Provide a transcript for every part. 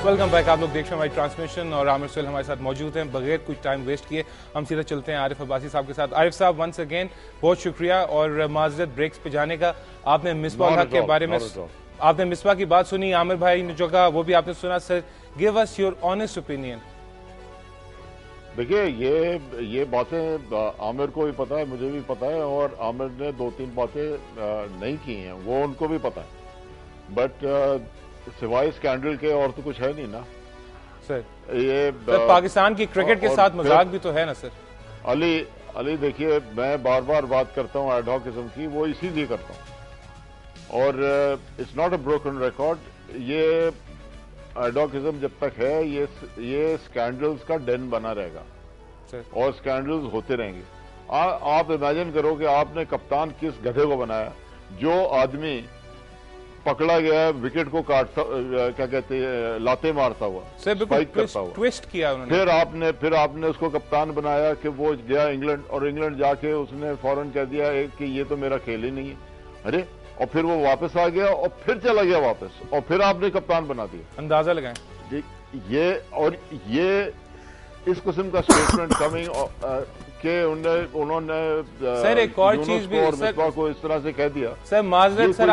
Welcome back. आप लोग देख रहे हैं हमारी ट्रांसमिशन और आमिर सुहेल हमारे साथ मौजूद हैं। बगैर कुछ टाइम वेस्ट किए हम सीधा चलते हैं आरिफ अब्बासी साहब के साथ। आरिफ साहब, वंस अगेन बहुत शुक्रिया और माजरत ब्रेक्स पे जाने का। आपने मिसबाह हक के बारे में आपने मिसबाह की बात सुनी, आमिर भाई ने जो कहा वो भी आपने सुना। Sir, give us your honest opinion. देखिए, ये बातें आमिर को भी पता है, मुझे भी पता है, और आमिर ने 2-3 बातें नहीं की हैं, वो उनको भी पता है। बट सिवाय स्कैंडल के और तो कुछ है नहीं ना सर। ये पाकिस्तान की क्रिकेट के साथ मजाक भी तो है ना सर। अली देखिए, मैं बार बार बात करता हूँ एडहॉकिज्म की, वो इसीलिए करता हूँ। और it's not a broken record. ये एडहॉकिज्म जब तक है, ये स्कैंडल्स का डेन बना रहेगा और स्कैंडल्स होते रहेंगे। आप इमेजिन करो कि आपने कप्तान किस गधे को बनाया, जो आदमी पकड़ा गया विकेट को काटता, क्या कहते हैं, लाते मारता हुआ, स्पाइक करता हुआ, ट्विस्ट किया उन्होंने। फिर आपने उसको कप्तान बनाया कि वो गया इंग्लैंड, और इंग्लैंड जाके उसने फौरन कह दिया कि ये तो मेरा खेल ही नहीं है। अरे, और फिर वो वापस आ गया और फिर चला गया वापस, और फिर आपने कप्तान बना दिया। अंदाजा लगाएं ये इस किस्म का स्टेटमेंट कमिंग कि उन्होंने सर एक और चीज भी सर को इस तरह से कह दिया। सर माजरत, सर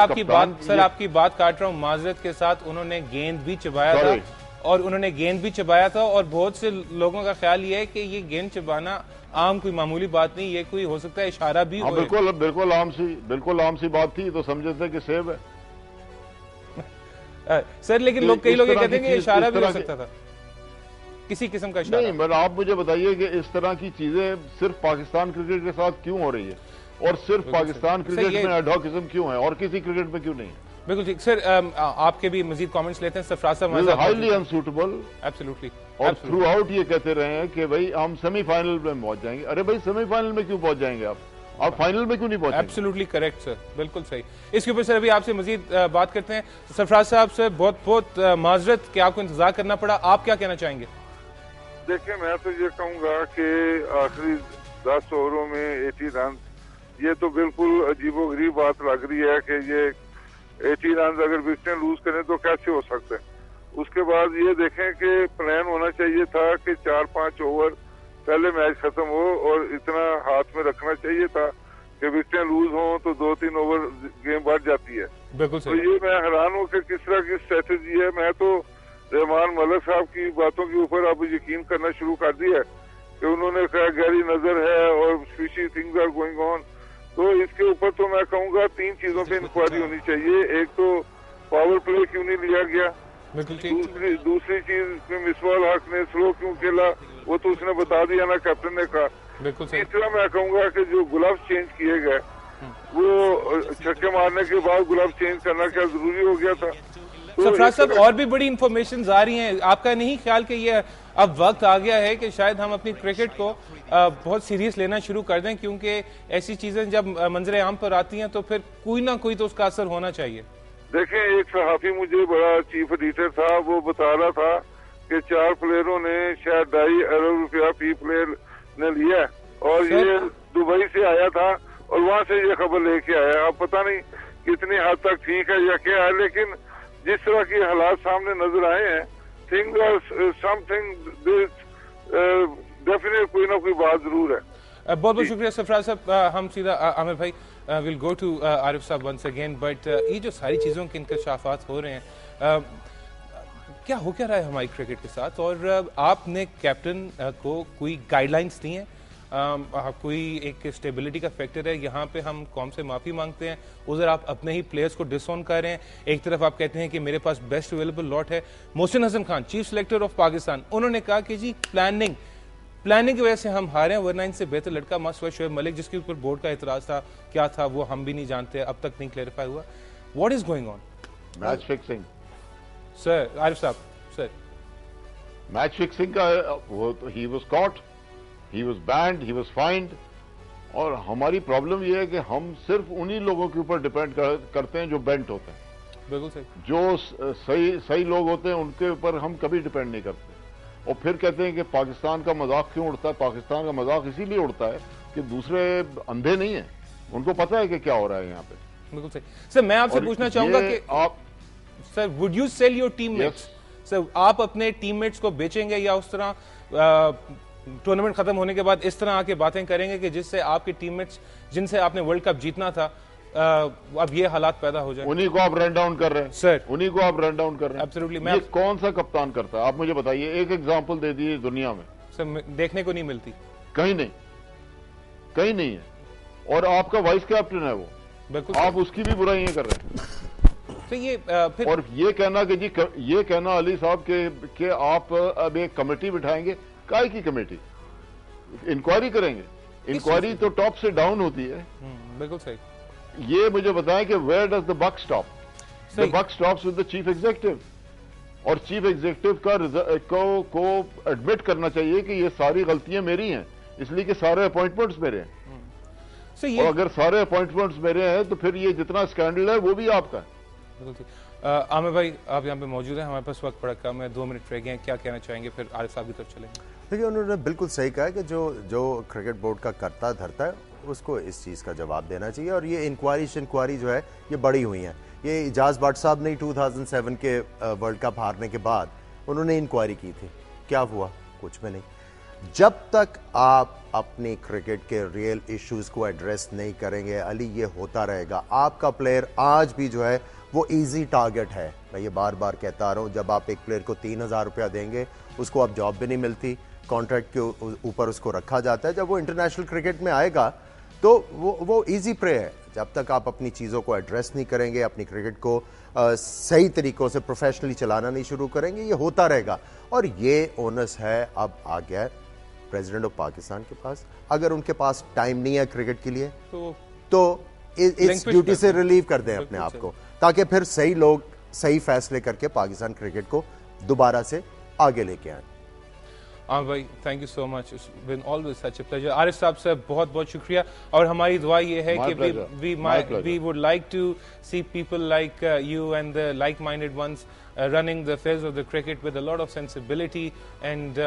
आपकी बात काट रहा हूँ। माजरत के साथ उन्होंने गेंद भी चबाया था, और उन्होंने गेंद भी चबाया था, और बहुत से लोगों का ख्याल ये है कि ये गेंद चबाना आम कोई मामूली बात नहीं, ये कोई हो सकता है इशारा भी। हाँ, बिल्कुल आम सी बात थी, तो समझे थे कि सेब है। सर लेकिन कई लोग कहते हैं कि इशारा भी हो सकता था, किसी किस्म का इशारा। नहीं, मगर आप मुझे बताइए कि इस तरह की चीजें सिर्फ पाकिस्तान क्रिकेट के साथ क्यों हो रही है, और सिर्फ पाकिस्तान क्रिकेट में एडहॉकिज्म क्यों है और किसी क्रिकेट में क्यों नहीं है? बिल्कुल ठीक सर। आपके भी मजीद कमेंट्स लेते हैं। सरफराज साहब, हाईली अनसूटेबल, एब्सोल्युटली, और थ्रू आउट ये कहते रहे हैं कि भाई हम सेमीफाइनल में पहुंच जाएंगे। अरे भाई, सेमीफाइनल में क्यों पहुंच जाएंगे आप फाइनल में क्यों नहीं पहुंचे? एब्सोल्युटली करेक्ट सर, बिल्कुल सही। इसके ऊपर सर अभी आपसे मजीद बात करते हैं। सरफराज साहब से बहुत बहुत माजरत कि आपको इंतजार करना पड़ा, आप क्या कहना चाहेंगे? देखिए, मैं तो ये कहूंगा कि आखिरी 10 ओवरों में 80 रन, ये तो बिल्कुल अजीबोगरीब बात लग रही है कि ये 80 रन अगर विकेटें लूज करें तो कैसे हो सकते हैं। उसके बाद ये देखें कि प्लान होना चाहिए था कि 4-5 ओवर पहले मैच खत्म हो, और इतना हाथ में रखना चाहिए था कि विकेटें लूज हों तो 2-3 ओवर गेम बढ़ जाती है। बिल्कुल तो ये मैं हैरान हूँ कि किस तरह की स्ट्रेटेजी है। मैं तो रहमान मलिक साहब की बातों के ऊपर अब यकीन करना शुरू कर दिया है कि उन्होंने कहा गहरी नजर है और fishy things are going on. तो इसके ऊपर तो मैं कहूँगा 3 चीजों पे इंक्वायरी होनी चाहिए। एक तो पावर प्ले क्यों नहीं लिया गया, दूसरी चीज मिसबाह हक ने स्लो क्यों खेला, वो तो उसने बता दिया ना, कैप्टन ने कहा। तीसरा मैं कहूँगा कि जो ग्लव्स चेंज किए गए, वो छक्के मारने के बाद ग्लव्स चेंज करना क्या जरूरी हो गया था? सरफराज साहब, और भी बड़ी इंफॉर्मेशन आ रही हैं, आपका नहीं ख्याल कि ये अब वक्त आ गया है कि शायद हम अपनी क्रिकेट को बहुत सीरियस लेना शुरू कर दें, क्योंकि ऐसी चीजें जब मंजरे आम पर आती हैं तो फिर कोई ना कोई तो उसका असर होना चाहिए। देखें, एक सहाफी मुझे बड़ा चीफ एडिटर था, वो बता रहा था कि 4 प्लेयरों ने शायद 2.5 अरब रुपया फी प्लेयर ने लिया, और ये दुबई से आया था और वहां से ये खबर लेके आया। अब पता नहीं कितनी हद तक ठीक है या क्या है, लेकिन जिस तरह के हालात सामने नजर आए हैं, डेफिनेट कोई ना कोई बात जरूर है। बहुत बहुत शुक्रिया सरफराज साहब। हम सीधा आमिर भाई विल गो टू आरिफ साहब वंस अगेन। बट ये जो सारी चीज़ों के इंकशाफात हो रहे हैं, क्या हो क्या रहा है हमारी क्रिकेट के साथ, और आपने कैप्टन को कोई गाइडलाइंस दी हैं? कोई एक स्टेबिलिटी का फैक्टर है, यहाँ पे हम कौम से माफ़ी मांगते हैं, उधर आप अपने ही प्लेयर्स को डिसऑन कर रहे हैं। एक तरफ आप कहते हैं कि मेरे पास बेस्ट अवेलेबल लॉट है। Mohsin Hasan Khan, chief selector of Pakistan, उन्होंने कहा कि जी प्लानिंग की वजह से हम हारे हैं, वरना इनसे बेहतर लड़का मस्त हुआ शोएब मलिक, जिसके ऊपर बोर्ड का एतराज था, क्या था वो हम भी नहीं जानते, अब तक नहीं क्लैरिफाई हुआ। What is going on? Match fixing sir. Arif साहब सर, मैच फिक्सिंग का वो तो he was cot, he was banned, he was fined। और हमारी प्रॉब्लम ये है कि हम सिर्फ उन्हीं लोगों के ऊपर डिपेंड करते हैं जो बेंट होते हैं। बिल्कुल सही। जो सही लोग होते हैं उनके ऊपर हम कभी डिपेंड नहीं करते। और फिर कहते हैं कि पाकिस्तान का मजाक क्यों उड़ता है? पाकिस्तान का मजाक इसीलिए उड़ता है कि दूसरे अंधे नहीं है, उनको पता है कि क्या हो रहा है यहाँ पे। बिल्कुल सही। सर मैं आपसे पूछना चाहूंगा कि आप sir, would you sell your teammates? Sir आप अपने टीममेट्स को बेचेंगे या उस तरह टूर्नामेंट खत्म होने के बाद इस तरह आके बातें करेंगे कि जिससे आपके टीममेट्स जिनसे आपने वर्ल्ड कप जीतना था अब ये हालात पैदा हो जाए? उन्हीं को आप रन डाउन कर रहे हैं सर, उन्हीं को आप रन डाउन कर रहे हैं। एब्सोल्युटली। ये कौन सा कप्तान करता है आप मुझे बताइए, एक एग्जांपल दे दीजिए दुनिया में। सर देखने को नहीं मिलती, कहीं नहीं, कहीं नहीं है। और आपका वाइस कैप्टन है वो, बिल्कुल आप उसकी भी बुराइयां कर रहे हैं। तो ये फिर और ये कहना कि जी ये कहना अली साहब के आप अब एक कमेटी बिठाएंगे, काय की कमेटी? इंक्वायरी करेंगे। इंक्वायरी तो टॉप से डाउन होती है। बिल्कुल सही। ये मुझे बताएं कि where does the buck stop? The buck stops with the chief executive. और चीफ एग्जीक्यूटिव को एडमिट करना चाहिए कि ये सारी गलतियां मेरी हैं, इसलिए कि सारे अपॉइंटमेंट्स मेरे हैं। और अगर सारे अपॉइंटमेंट्स मेरे हैं तो फिर ये जितना स्कैंडल है वो भी आपका है। आमिर भाई आप यहाँ पे मौजूद हैं, हमारे पास वक्त बड़ा कम है, 2 मिनट रह गए हैं, क्या कहना चाहेंगे फिर आरिफ साहब की तरफ चलेंगे? देखिए उन्होंने बिल्कुल सही कहा कि जो क्रिकेट बोर्ड का करता धरता है उसको इस चीज़ का जवाब देना चाहिए। और ये इंक्वायरी जो है ये बड़ी हुई हैं। ये इजाज़ भट्ट साहब ने 2007 के वर्ल्ड कप हारने के बाद उन्होंने इंक्वायरी की थी, क्या हुआ? कुछ भी नहीं। जब तक आप अपनी क्रिकेट के रियल इश्यूज को एड्रेस नहीं करेंगे अली, ये होता रहेगा। आपका प्लेयर आज भी जो है वो इजी टारगेट है। मैं ये बार बार कहता आ रहा हूँ, जब आप एक प्लेयर को 3000 रुपया देंगे उसको अब जॉब भी नहीं मिलती, कॉन्ट्रैक्ट के ऊपर उसको रखा जाता है। जब वो इंटरनेशनल क्रिकेट में आएगा तो वो इजी प्रे है। जब तक आप अपनी चीज़ों को एड्रेस नहीं करेंगे, अपनी क्रिकेट को सही तरीक़ों से प्रोफेशनली चलाना नहीं शुरू करेंगे, ये होता रहेगा। और ये ओनस है अब आ गया है प्रेसिडेंट ऑफ पाकिस्तान के पास। अगर उनके पास टाइम नहीं है क्रिकेट के लिए तो इस ड्यूटी से रिलीव कर दें अपने आप को, ताकि फिर सही लोग सही फैसले करके पाकिस्तान क्रिकेट को दोबारा से आगे लेके आए। भाई thank you so much, it's been always such a pleasure. Arif साहब से बहुत बहुत शुक्रिया। और हमारी दुआ ये है कि we would like to see people like you and the like minded ones running the affairs of the cricket with a lot of sensibility and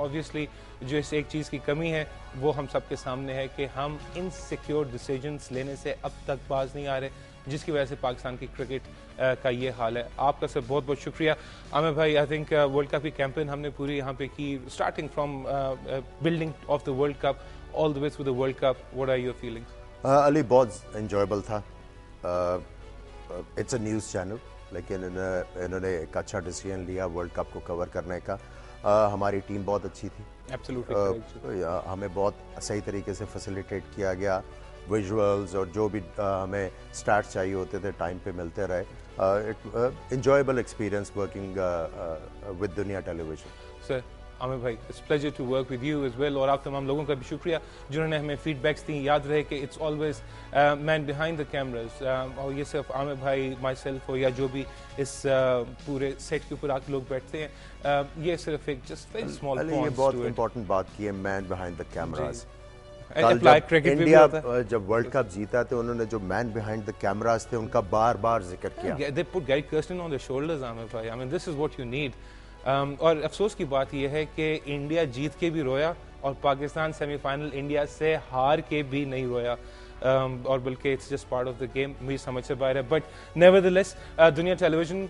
obviously जो इस एक चीज़ की कमी है वो हम सबके सामने है कि हम इनसिक्योर डिसीजंस लेने से अब तक बाज नहीं आ रहे, जिसकी वजह से पाकिस्तान की क्रिकेट का ये हाल है। आपका सब बहुत बहुत शुक्रिया। आमिर भाई आई थिंक वर्ल्ड कप की कैंपेन हमने पूरी यहाँ पे की, starting from building of the world cup all the way to the world cup. What are your feelings? Ali बहुत एंजॉयबल था। इट्स अ न्यूज़ चैनल, लेकिन इन्होंने एक अच्छा डिसीजन लिया वर्ल्ड कप को कवर करने का। हमारी टीम बहुत अच्छी थी, हमें बहुत सही तरीके से फैसिलिटेट किया गया। विजुअल्स और जो भी हमें स्टार्ट्स चाहिए होते थे टाइम पे मिलते रहे। Enjoyable experience working with Dunya television. Sir Aamir भाई it's pleasure to work with you as well. और आप तमाम लोगों का भी शुक्रिया जिन्होंने हमें फीडबैक्स दी। याद रहे कि it's always man behind the cameras, और ये सिर्फ आमिर भाई, माई सेल्फ हो या जो भी इस पूरे सेट के ऊपर आके लोग बैठते हैं, ये सिर्फ एक जस्ट वेरी स्मॉल पॉइंट। ये बहुत इंपॉर्टेंट बात की है, man behind the cameras. India जब वर्ल्ड कप जीता तो उन्होंने जो मैन बिहाइंड द कैमराज थे उनका बार बार जिक्र किया। They put Gary Kirsten on their shoulders, Aamir भाई। I mean this is what you need। और अफसोस की बात यह है कि इंडिया जीत के भी रोया और पाकिस्तान सेमीफाइनल इंडिया से हार के भी नहीं रोया, और बल्कि it's just part of the game, मेरी समझ से बाहर है। बट नेवरदलेस दुनिया टेलीविजन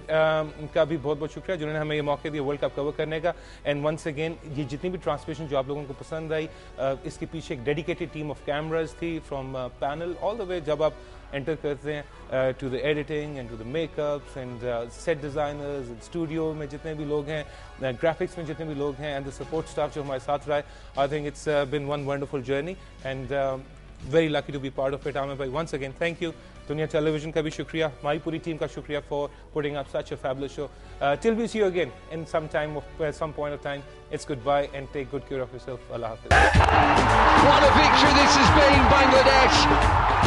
का भी बहुत बहुत शुक्रिया जिन्होंने हमें ये मौके दिया वर्ल्ड कप कवर करने का। एंड वंस अगेन ये जितनी भी ट्रांसमिशन जो आप लोगों को पसंद आई, इसके पीछे एक डेडिकेटेड टीम ऑफ कैमराज थी, from panel all the way जब आप एंटर करते हैं to the editing and to the makeups and set designers and studio में जितने भी लोग हैं, ग्राफिक्स में जितने भी लोग हैं, एंड द सपोर्ट स्टाफ जो हमारे साथ रहा है। I think it's been one wonderful journey and very lucky to be part of it। Amir bhai, once again thank you। Dunia Television का भी शुक्रिया, हमारी पूरी टीम का शुक्रिया for putting up such a fabulous show। Till we see you again in some point of time, it's goodbye and take good care of yourself। Allah Hafiz। What a victory this has been, Bangladesh।